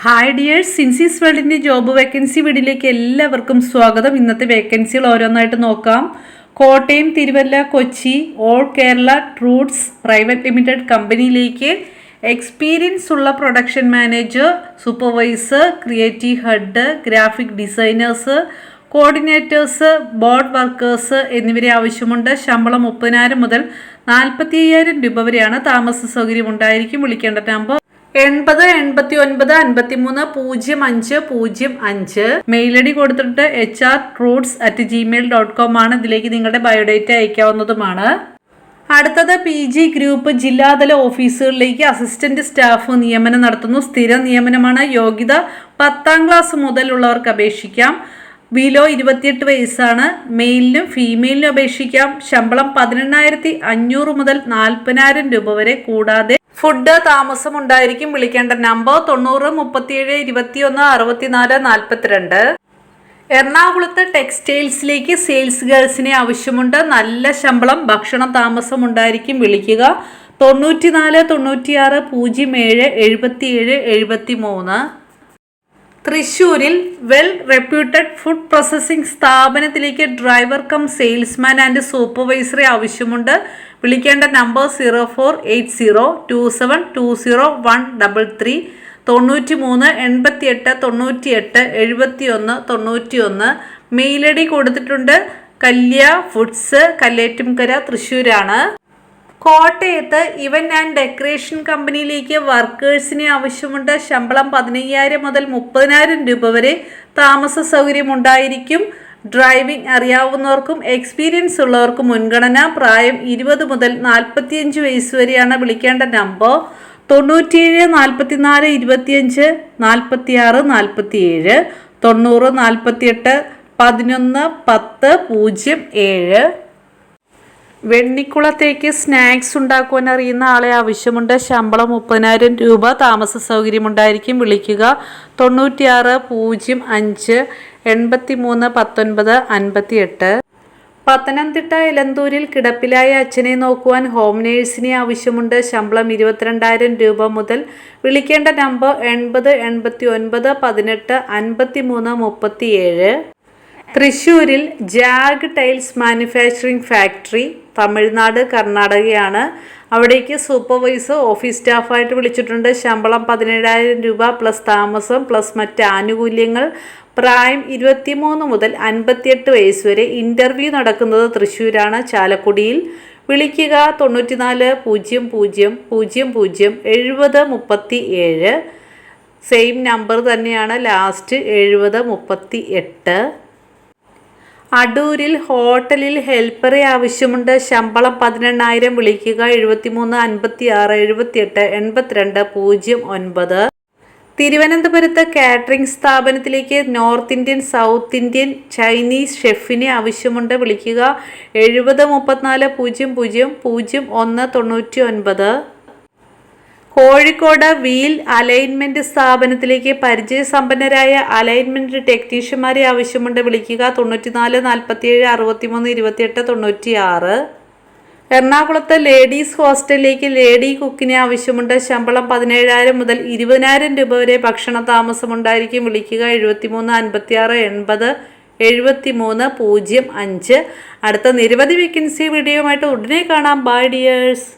Hi dears, സിൻസീസ് വേൾഡിൻ്റെ job vacancy വീഡിയോയിലേക്ക് എല്ലാവർക്കും സ്വാഗതം. ഇന്നത്തെ വേക്കൻസികൾ ഓരോന്നായിട്ട് നോക്കാം. കോട്ടയം, തിരുവല്ല, കൊച്ചി ഓൾ കേരള ട്രൂട്ട്സ് പ്രൈവറ്റ് ലിമിറ്റഡ് കമ്പനിയിലേക്ക് എക്സ്പീരിയൻസ് ഉള്ള production manager, supervisor, creative head, graphic designers, coordinators, board workers എന്നിവരെ ആവശ്യമുണ്ട്. ശമ്പളം 30,000 മുതൽ 45,000 രൂപ വരെയാണ്. താമസ സൗകര്യം ഉണ്ടായിരിക്കും. വിളിക്കേണ്ട നമ്പർ 8089530505. മെയിൽ ഐ ഡി കൊടുത്തിട്ട് hrtroots@gmail.com ആണ്. ഇതിലേക്ക് നിങ്ങളുടെ ബയോഡേറ്റ അയക്കാവുന്നതുമാണ്. അടുത്തത് PG ഗ്രൂപ്പ് ജില്ലാതല ഓഫീസുകളിലേക്ക് അസിസ്റ്റന്റ് സ്റ്റാഫ് നിയമനം നടത്തുന്നു. സ്ഥിര നിയമനമാണ്. യോഗ്യത 10ാം ക്ലാസ് മുതലുള്ളവർക്ക് അപേക്ഷിക്കാം. ബിലോ 28 വയസ്സാണ്. മെയിലിനും ഫീമെയിലിനും അപേക്ഷിക്കാം. ശമ്പളം 18,500 മുതൽ 40,000 രൂപ വരെ. കൂടാതെ ഫുഡ്, താമസം ഉണ്ടായിരിക്കും. വിളിക്കേണ്ട നമ്പർ 90 37 21 64 42. എറണാകുളത്ത് ടെക്സ്റ്റൈൽസിലേക്ക് സെയിൽസ് ഗേൾസിനെ ആവശ്യമുണ്ട്. നല്ല ശമ്പളം, ഭക്ഷണം, താമസം ഉണ്ടായിരിക്കും. വിളിക്കുക 94 96 07 77 73. തൃശ്ശൂരിൽ വെൽ റെപ്യൂട്ടഡ് ഫുഡ് പ്രോസസ്സിംഗ് സ്ഥാപനത്തിലേക്ക് ഡ്രൈവർ കം സെയിൽസ്മാൻ ആൻഡ് സൂപ്പർവൈസറെ ആവശ്യമുണ്ട്. വിളിക്കേണ്ട നമ്പർ 0480 2720 133 93 88 98 71 91. മെയിൽ ഐ ഡി കൊടുത്തിട്ടുണ്ട്. കല്യ ഫുഡ്സ്, കല്ലേറ്റുംകര, തൃശ്ശൂരാണ്. കോട്ടയത്ത് ഇവന്റ് ആൻഡ് ഡെക്കറേഷൻ കമ്പനിയിലേക്ക് വർക്കേഴ്സിനെ ആവശ്യമുണ്ട്. ശമ്പളം 15,000 മുതൽ 30,000 രൂപ വരെ. താമസ സൗകര്യം ഉണ്ടായിരിക്കും. ഡ്രൈവിംഗ് അറിയാവുന്നവർക്കും എക്സ്പീരിയൻസ് ഉള്ളവർക്കും മുൻഗണന. പ്രായം 20 മുതൽ 45 വയസ്സ് വരെയാണ്. വിളിക്കേണ്ട നമ്പർ 97 44 25 46 47 90 48 11 10 07. വെണ്ണിക്കുളത്തേക്ക് സ്നാക്സ് ഉണ്ടാക്കുവാൻ അറിയുന്ന ആളെ ആവശ്യമുണ്ട്. ശമ്പളം 30,000 രൂപ. താമസ സൗകര്യം ഉണ്ടായിരിക്കും. വിളിക്കുക 96 05 83 19 58. പത്തനംതിട്ട എലന്തൂരിൽ കിടപ്പിലായ അച്ഛനെ നോക്കുവാൻ ഹോം നേഴ്സിനെ ആവശ്യമുണ്ട്. ശമ്പളം 22,000 രൂപ മുതൽ. വിളിക്കേണ്ട നമ്പർ 80 89 18 53 37. തൃശ്ശൂരിൽ ജാഗ് ടൈൽസ് മാനുഫാക്ചറിംഗ് ഫാക്ടറി, തമിഴ്നാട് കർണാടകയാണ്. അവിടേക്ക് സൂപ്പർവൈസർ, ഓഫീസ് സ്റ്റാഫായിട്ട് വിളിച്ചിട്ടുണ്ട്. ശമ്പളം 17,000 രൂപ പ്ലസ് താമസം പ്ലസ് മറ്റ് ആനുകൂല്യങ്ങൾ. പ്രായം 23 മുതൽ 58 വയസ്സ് വരെ. ഇൻ്റർവ്യൂ നടക്കുന്നത് തൃശ്ശൂരാണ്, ചാലക്കുടിയിൽ. വിളിക്കുക 94 00 00 70 37. സെയിം നമ്പർ തന്നെയാണ്, ലാസ്റ്റ് 70 38. അടൂരിൽ ഹോട്ടലിൽ ഹെൽപ്പറെ ആവശ്യമുണ്ട്. ശമ്പളം 18,000. വിളിക്കുക 73 56 78 82 09. തിരുവനന്തപുരത്ത് കാറ്ററിംഗ് സ്ഥാപനത്തിലേക്ക് north Indian, south Indian, Chinese ഷെഫിനെ ആവശ്യമുണ്ട്. വിളിക്കുക 70 34 00 01 99. കോഴിക്കോട് വീൽ അലൈൻമെന്റ് സ്ഥാപനത്തിലേക്ക് പരിചയസമ്പന്നരായ അലൈൻമെന്റ് ടെക്നീഷ്യന്മാരെ ആവശ്യമുണ്ട്. വിളിക്കുക 94 47 63 28 96. എറണാകുളത്ത് ലേഡീസ് ഹോസ്റ്റലിലേക്ക് ലേഡി കുക്കിനെ ആവശ്യമുണ്ട്. ശമ്പളം 17,000 മുതൽ 20,000 രൂപ വരെ. ഭക്ഷണ താമസം ഉണ്ടായിരിക്കും. വിളിക്കുക 73 56 80 73 05. അടുത്ത നിരവധി വേക്കൻസി വീഡിയോയുമായിട്ട് ഉടനെ കാണാം. Bye dears.